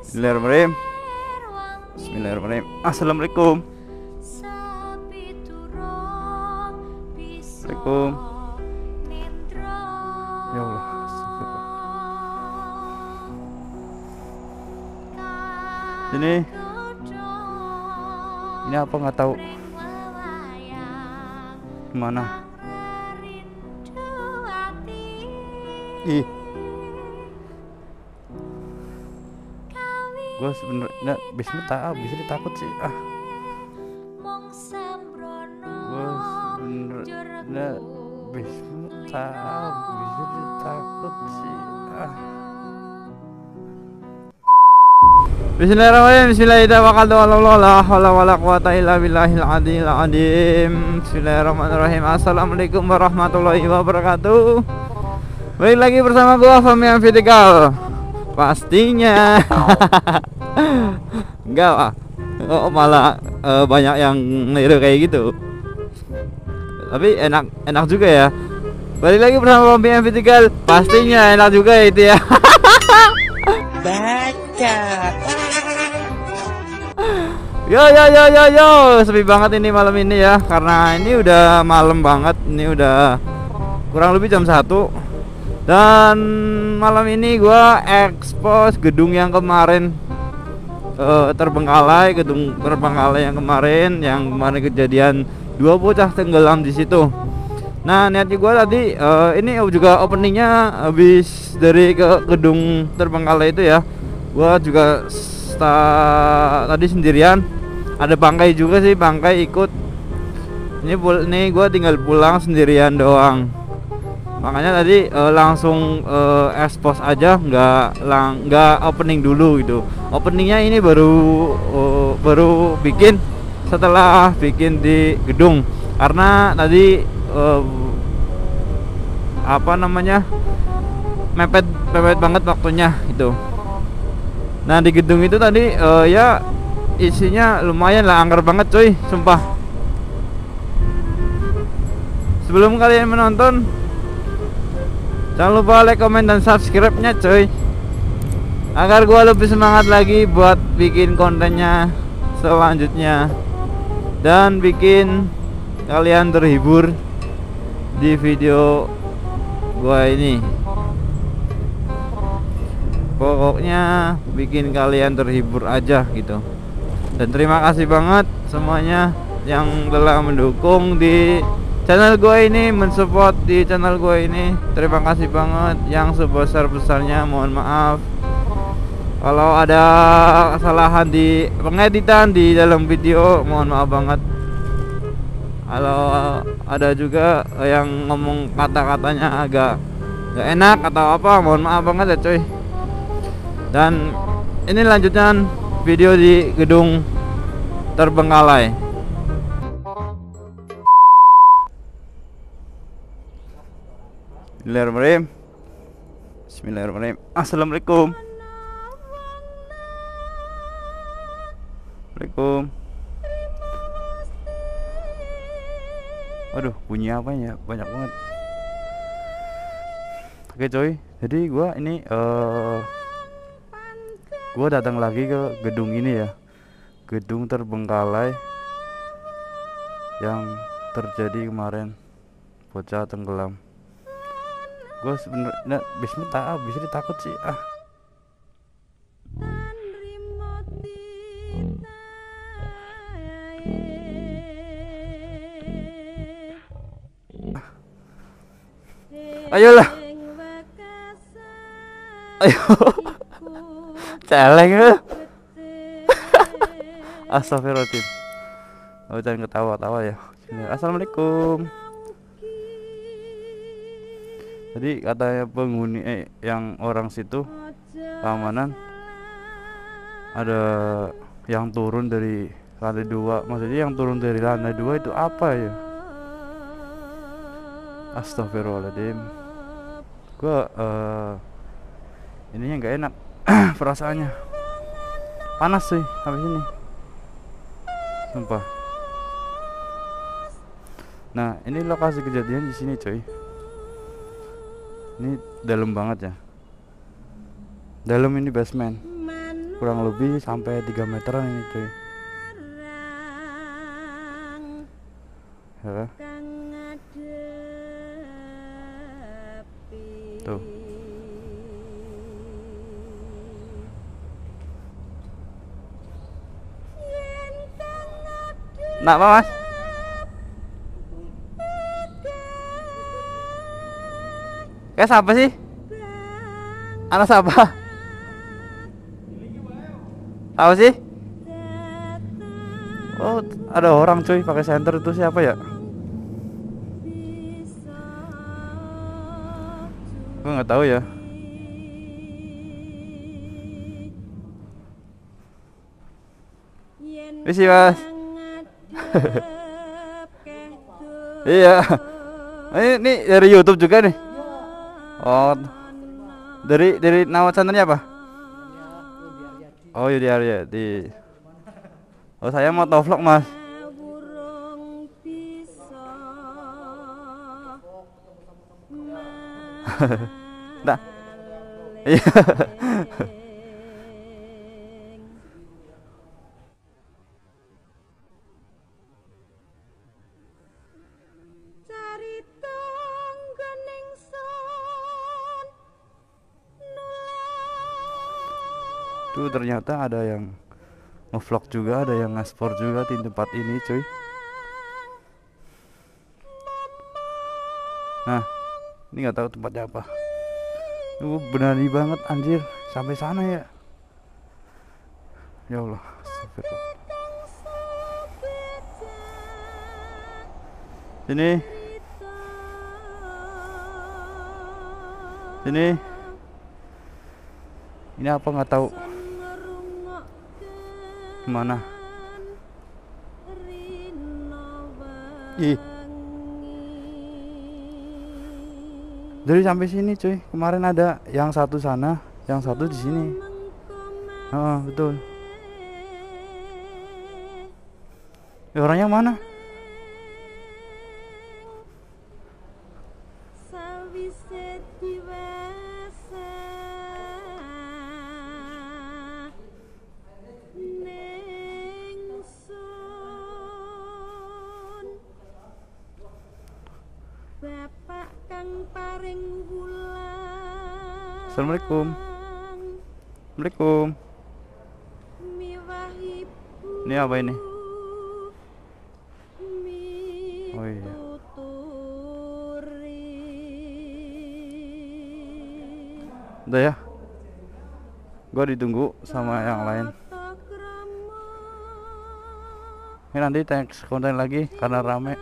Bismillahirrahmanirrahim. Bismillahirrahmanirrahim. Assalamualaikum. Waalaikumsalam. Ya Allah. Ini apa nggak tahu. Gimana? Ih. Gue sebenarnya bisa ditakut sih. Gue sebenarnya bisa ditakut sih. Bismillahirrahmanirrahim. Bismillahirrahmanirrahim. Assalamualaikum warahmatullahi wabarakatuh. Balik lagi bersama gua Fahmi Vertikal. Pastinya. Enggak lah. Oh, malah banyak yang niru kayak gitu. Tapi enak juga ya. Balik lagi bersama Fahmi Vertikal. Pastinya enak juga ya itu ya. Baca. Yo, sepi banget ini malam ini ya. Karena ini udah malam banget. Ini udah kurang lebih jam 1. Dan malam ini gua expose gedung yang kemarin terbengkalai, gedung terbengkalai yang kemarin kejadian 2 bocah tenggelam di situ. Nah, niatnya gua tadi ini juga openingnya habis dari ke gedung terbengkalai itu ya. Gua juga tadi sendirian. Ada bangkai juga sih, bangkai ikut. Ini gua tinggal pulang sendirian doang. Makanya tadi langsung expose aja, nggak opening dulu gitu. Openingnya ini baru bikin setelah bikin di gedung, karena tadi mepet banget waktunya itu. Nah, di gedung itu tadi ya isinya lumayan lah, angker banget coy, sumpah. Sebelum kalian menonton, jangan lupa like, comment, dan subscribe-nya coy, agar gua lebih semangat lagi buat bikin kontennya selanjutnya dan bikin kalian terhibur di video gua ini. Pokoknya bikin kalian terhibur aja gitu. Dan terima kasih banget semuanya yang telah mendukung di channel gue ini, mensupport di channel gue ini. Terima kasih banget yang sebesar-besarnya. Mohon maaf kalau ada kesalahan di pengeditan di dalam video, mohon maaf banget. Kalau ada juga yang ngomong kata-katanya agak gak enak atau apa, mohon maaf banget ya coy. Dan ini lanjutan video di gedung terbengkalai. Bismillahirrahmanirrahim. Bismillahirrahmanirrahim. Assalamualaikum. Waalaikumsalam. Aduh, bunyi apa ya? Banyak banget. Oke coy, jadi gua ini gua datang lagi ke gedung ini ya. Gedung terbengkalai yang terjadi kemarin, bocah tenggelam. Gue sebenarnya bisa ditakut sih. Ayolah, ayo. Celeng lu. Astagfirullahaladzim. Oh, jangan ketawa-tawa ya. Assalamualaikum. Jadi katanya penghuni yang orang situ, keamanan, ada yang turun dari lantai 2. Maksudnya yang turun dari lantai 2 itu apa ya? Astagfirullahaladzim. Gua ininya nggak enak. Perasaannya panas sih habis ini, sumpah. Nah, ini lokasi kejadian di sini coy. Ini dalam banget ya. Dalam ini basement. kurang lebih sampai 3 meteran ini cuy ya. Tuh. Nak apa mas? Kayak siapa sih? Anak siapa? Tahu sih? Oh, ada orang cuy pakai senter itu siapa ya? Gue nggak tahu ya. Misi mas. Iya. Ini dari YouTube juga nih. Oh, dari nama channelnya apa? Oh, Yudi Aryadi. Oh, saya mau tahu vlog mas. Nah, iya. Tuh ternyata ada yang ngevlog juga, ada yang nge-sport juga di tempat ini cuy. Nah, ini nggak tahu tempatnya apa. Berani banget anjir sampai sana ya. Ya Allah. Sini. Sini. Ini apa nggak tahu. Mana? Ih. Dari sampai sini cuy. Kemarin ada yang satu sana, yang satu di sini. Oh, betul. Ya, orangnya mana? Bapak kang paring wulan. Assalamualaikum. Assalamualaikum. Ini apa ini? Oh iya. Udah ya. Gua ditunggu sama yang lain. Ini nanti teks konten lagi karena rame.